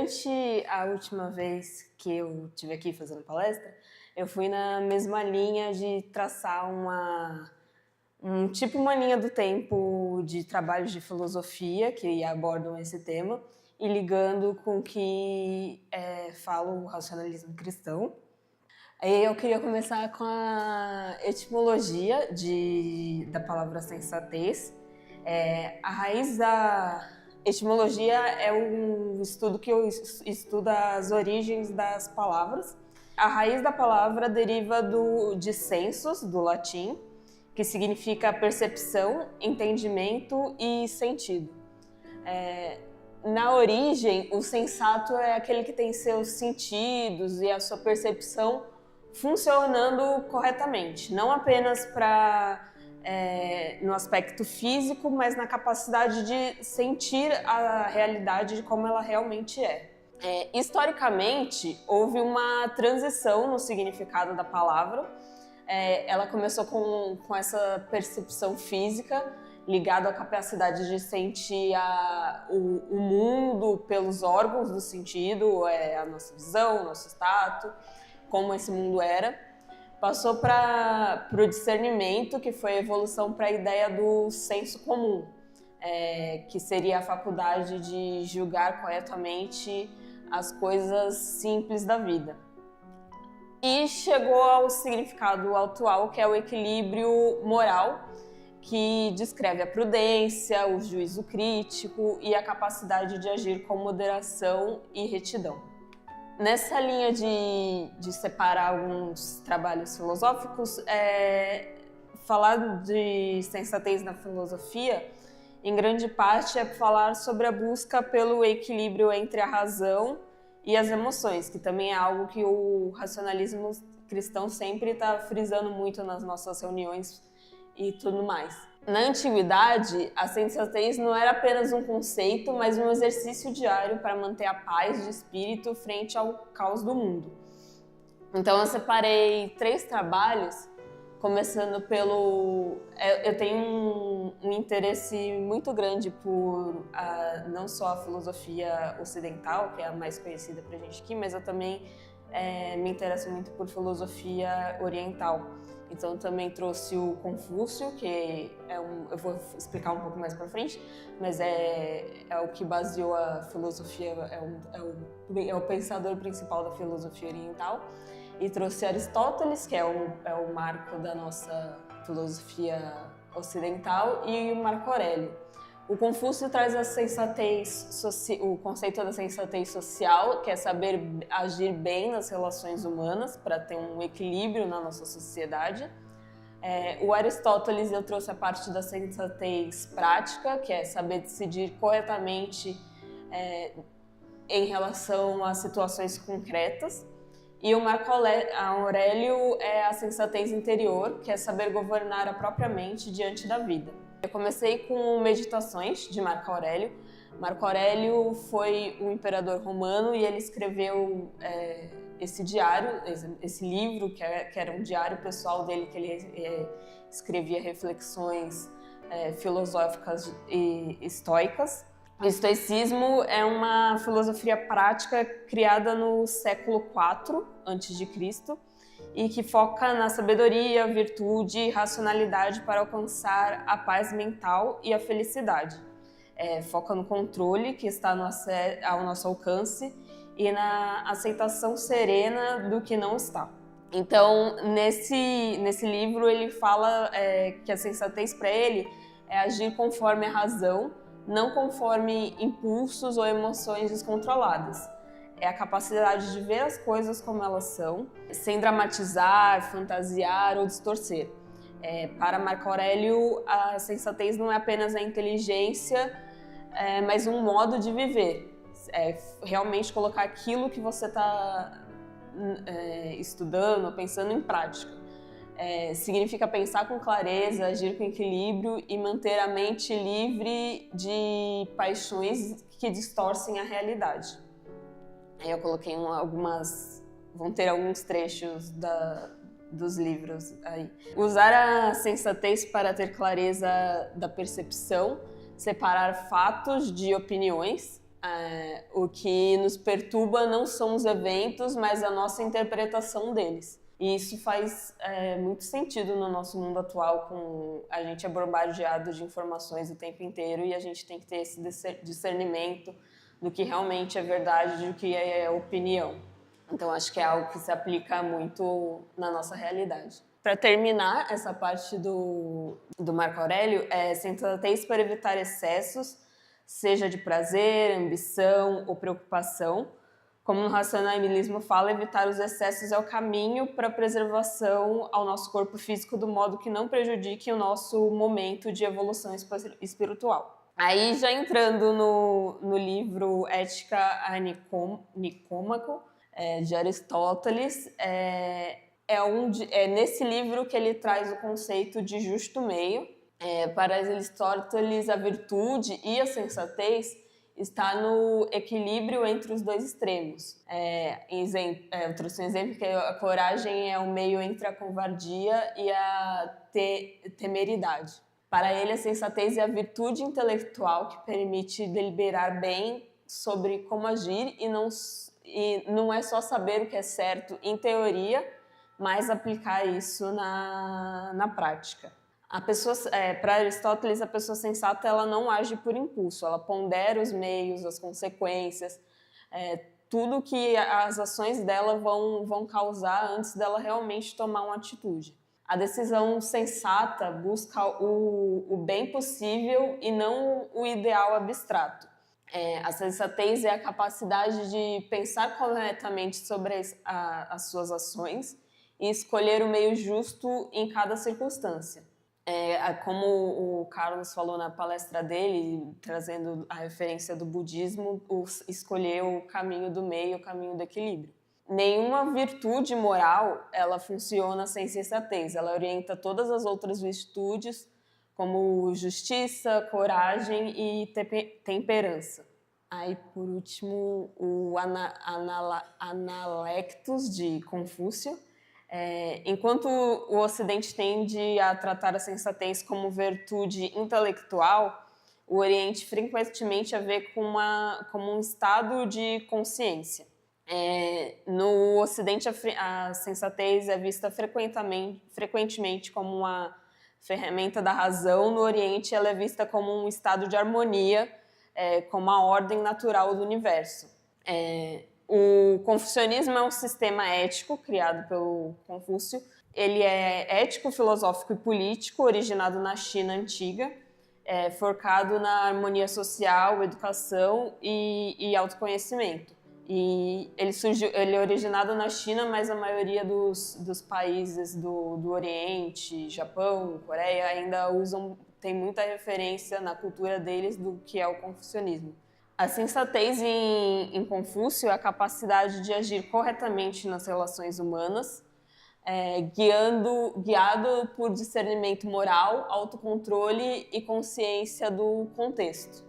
Durante a última vez que eu estive aqui fazendo palestra, eu fui na mesma linha de traçar uma linha do tempo de trabalhos de filosofia que abordam esse tema e ligando com o que fala o racionalismo cristão. Aí eu queria começar com a etimologia da palavra sensatez. A raiz da etimologia é um estudo que estuda as origens das palavras. A raiz da palavra deriva de sensus, do latim, que significa percepção, entendimento e sentido. Na origem, o sensato é aquele que tem seus sentidos e a sua percepção funcionando corretamente, não apenas no aspecto físico, mas na capacidade de sentir a realidade de como ela realmente é. Historicamente, houve uma transição no significado da palavra. Ela começou com essa percepção física, ligado à capacidade de sentir o mundo pelos órgãos do sentido, a nossa visão, o nosso tato, como esse mundo era. Passou para o discernimento, que foi a evolução para a ideia do senso comum, que seria a faculdade de julgar corretamente as coisas simples da vida. E chegou ao significado atual, que é o equilíbrio moral, que descreve a prudência, o juízo crítico e a capacidade de agir com moderação e retidão. Nessa linha de separar alguns trabalhos filosóficos, falar de sensatez na filosofia, em grande parte, é falar sobre a busca pelo equilíbrio entre a razão e as emoções, que também é algo que o racionalismo cristão sempre está frisando muito nas nossas reuniões e tudo mais. Na antiguidade, a sensatez não era apenas um conceito, mas um exercício diário para manter a paz de espírito frente ao caos do mundo. Então eu separei 3 trabalhos, começando pelo... Eu tenho um interesse muito grande por não só a filosofia ocidental, que é a mais conhecida pra gente aqui, mas eu também me interesso muito por filosofia oriental. Então eu também trouxe o Confúcio, que eu vou explicar um pouco mais para frente, mas é o que baseou a filosofia, é o pensador principal da filosofia oriental. E trouxe Aristóteles, que é o marco da nossa filosofia ocidental, e o Marco Aurélio. O Confúcio traz a sensatez, o conceito da sensatez social, que é saber agir bem nas relações humanas para ter um equilíbrio na nossa sociedade. O Aristóteles, eu trouxe a parte da sensatez prática, que é saber decidir corretamente em relação a situações concretas. E o Marco Aurélio é a sensatez interior, que é saber governar a própria mente diante da vida. Eu comecei com Meditações, de Marco Aurélio. Marco Aurélio foi um imperador romano e ele escreveu esse diário, esse livro, que era um diário pessoal dele, que ele escrevia reflexões filosóficas e estoicas. O estoicismo é uma filosofia prática criada no século IV a.C. e que foca na sabedoria, virtude e racionalidade para alcançar a paz mental e a felicidade. Foca no controle que está ao nosso alcance e na aceitação serena do que não está. Então, nesse livro, ele fala que a sensatez para ele é agir conforme a razão, não conforme impulsos ou emoções descontroladas. É a capacidade de ver as coisas como elas são, sem dramatizar, fantasiar ou distorcer. Para Marco Aurélio, a sensatez não é apenas a inteligência, mas um modo de viver. Realmente colocar aquilo que você está estudando, pensando em prática. Significa pensar com clareza, agir com equilíbrio e manter a mente livre de paixões que distorcem a realidade. Eu coloquei vão ter alguns trechos dos livros aí. Usar a sensatez para ter clareza da percepção, separar fatos de opiniões, O que nos perturba não são os eventos, mas a nossa interpretação deles. E isso faz muito sentido no nosso mundo atual, com a gente é bombardeado de informações o tempo inteiro e a gente tem que ter esse discernimento do que realmente é verdade e do que é opinião. Então, acho que é algo que se aplica muito na nossa realidade. Para terminar essa parte do Marco Aurélio, sensatez para evitar excessos, seja de prazer, ambição ou preocupação. Como no racionalismo fala, evitar os excessos é o caminho para a preservação ao nosso corpo físico do modo que não prejudique o nosso momento de evolução espiritual. Aí, já entrando no livro Ética a Nicômaco, de Aristóteles, nesse livro que ele traz o conceito de justo meio. Para Aristóteles, a virtude e a sensatez está no equilíbrio entre os dois extremos. Eu trouxe um exemplo que a coragem é o meio entre a covardia e a temeridade. Para ele, a sensatez é a virtude intelectual que permite deliberar bem sobre como agir e não é só saber o que é certo em teoria, mas aplicar isso na prática. Para Aristóteles, a pessoa sensata ela não age por impulso, ela pondera os meios, as consequências, tudo que as ações dela vão causar antes dela realmente tomar uma atitude. A decisão sensata busca o bem possível e não o ideal abstrato. A sensatez é a capacidade de pensar corretamente sobre as suas ações e escolher o meio justo em cada circunstância. Como o Carlos falou na palestra dele, trazendo a referência do budismo, escolher o caminho do meio, o caminho do equilíbrio. Nenhuma virtude moral ela funciona sem sensatez, ela orienta todas as outras virtudes, como justiça, coragem e temperança. Aí, por último, o Analectus de Confúcio. Enquanto o Ocidente tende a tratar a sensatez como virtude intelectual, o Oriente frequentemente a vê como um estado de consciência. No Ocidente, a sensatez é vista frequentemente como uma ferramenta da razão. No Oriente, ela é vista como um estado de harmonia, como a ordem natural do universo. O confucionismo é um sistema ético criado pelo Confúcio. Ele é ético, filosófico e político, originado na China antiga, focado na harmonia social, educação e autoconhecimento. E ele é originado na China, mas a maioria dos países do Oriente, Japão, Coreia, ainda tem muita referência na cultura deles do que é o confucionismo. A sensatez em Confúcio é a capacidade de agir corretamente nas relações humanas, guiado por discernimento moral, autocontrole e consciência do contexto.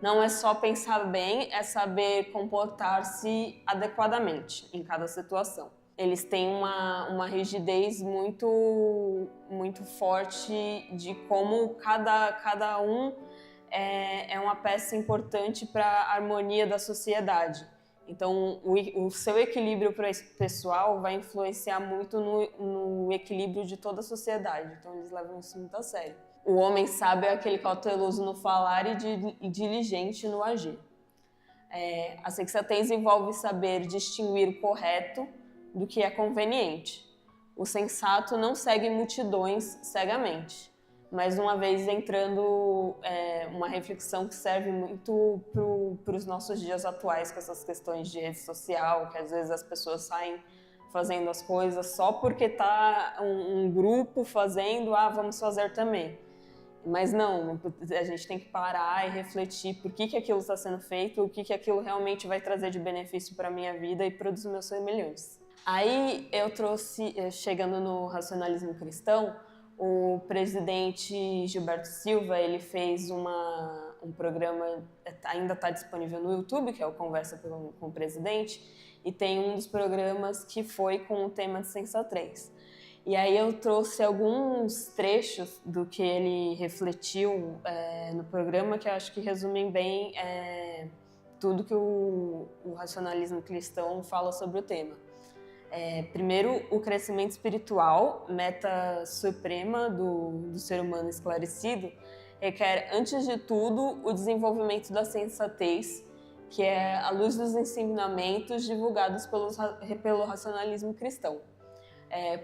Não é só pensar bem, é saber comportar-se adequadamente em cada situação. Eles têm uma rigidez muito, muito forte de como cada um é uma peça importante para a harmonia da sociedade. Então, o seu equilíbrio pessoal vai influenciar muito no equilíbrio de toda a sociedade. Então, eles levam isso muito a sério. O homem sábio é aquele cauteloso no falar e diligente no agir. A sensatez envolve saber distinguir o correto do que é conveniente. O sensato não segue multidões cegamente. Mas uma vez entrando uma reflexão que serve muito para os nossos dias atuais, com essas questões de rede social, que às vezes as pessoas saem fazendo as coisas só porque está um grupo fazendo, vamos fazer também. Mas não, a gente tem que parar e refletir por que aquilo está sendo feito, o que aquilo realmente vai trazer de benefício para a minha vida e para os meus semelhantes. Aí eu trouxe, chegando no racionalismo cristão, o presidente Gilberto Silva, ele fez um programa, ainda está disponível no YouTube, que é o Conversa com o Presidente, e tem um dos programas que foi com o tema de sensatez. E aí eu trouxe alguns trechos do que ele refletiu no programa, que eu acho que resumem bem tudo que o racionalismo cristão fala sobre o tema. Primeiro, o crescimento espiritual, meta suprema do ser humano esclarecido, requer, antes de tudo, o desenvolvimento da sensatez, que é a luz dos ensinamentos divulgados pelo racionalismo cristão.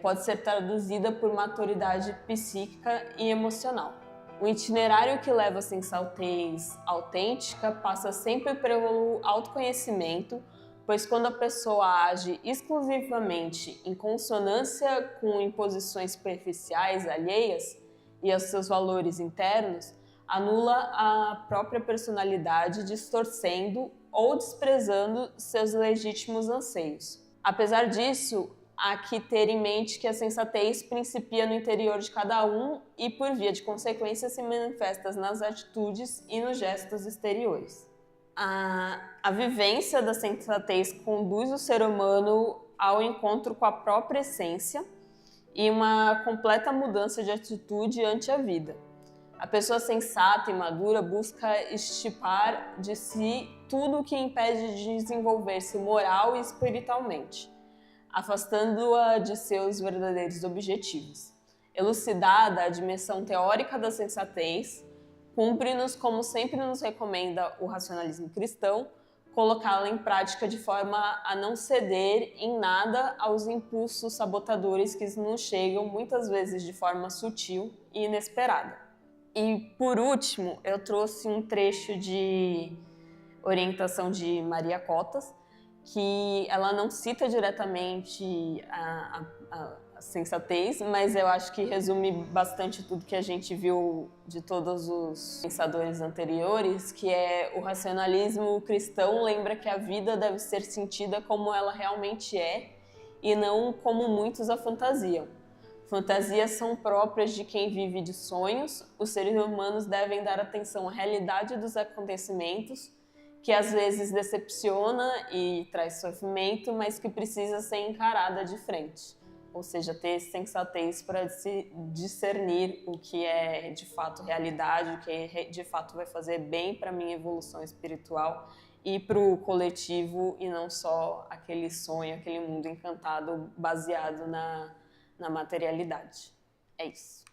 Pode ser traduzida por maturidade psíquica e emocional. O itinerário que leva à sensatez autêntica passa sempre pelo autoconhecimento, pois quando a pessoa age exclusivamente em consonância com imposições superficiais alheias e aos seus valores internos, anula a própria personalidade, distorcendo ou desprezando seus legítimos anseios. Apesar disso, há que ter em mente que a sensatez principia no interior de cada um e, por via de consequência, se manifesta nas atitudes e nos gestos exteriores. A vivência da sensatez conduz o ser humano ao encontro com a própria essência e uma completa mudança de atitude ante a vida. A pessoa sensata e madura busca extirpar de si tudo o que impede de desenvolver-se moral e espiritualmente, afastando-a de seus verdadeiros objetivos. Elucidada a dimensão teórica da sensatez, cumpre-nos, como sempre nos recomenda o racionalismo cristão, colocá-la em prática de forma a não ceder em nada aos impulsos sabotadores que nos chegam muitas vezes de forma sutil e inesperada. E, por último, eu trouxe um trecho de orientação de Maria Cotas, que ela não cita diretamente a sensatez, mas eu acho que resume bastante tudo que a gente viu de todos os pensadores anteriores, que é o racionalismo cristão lembra que a vida deve ser sentida como ela realmente é e não como muitos a fantasiam. Fantasias são próprias de quem vive de sonhos, os seres humanos devem dar atenção à realidade dos acontecimentos, que às vezes decepciona e traz sofrimento, mas que precisa ser encarada de frente. Ou seja, ter sensatez para discernir o que é de fato realidade, o que de fato vai fazer bem para a minha evolução espiritual e para o coletivo, e não só aquele sonho, aquele mundo encantado baseado na materialidade. É isso.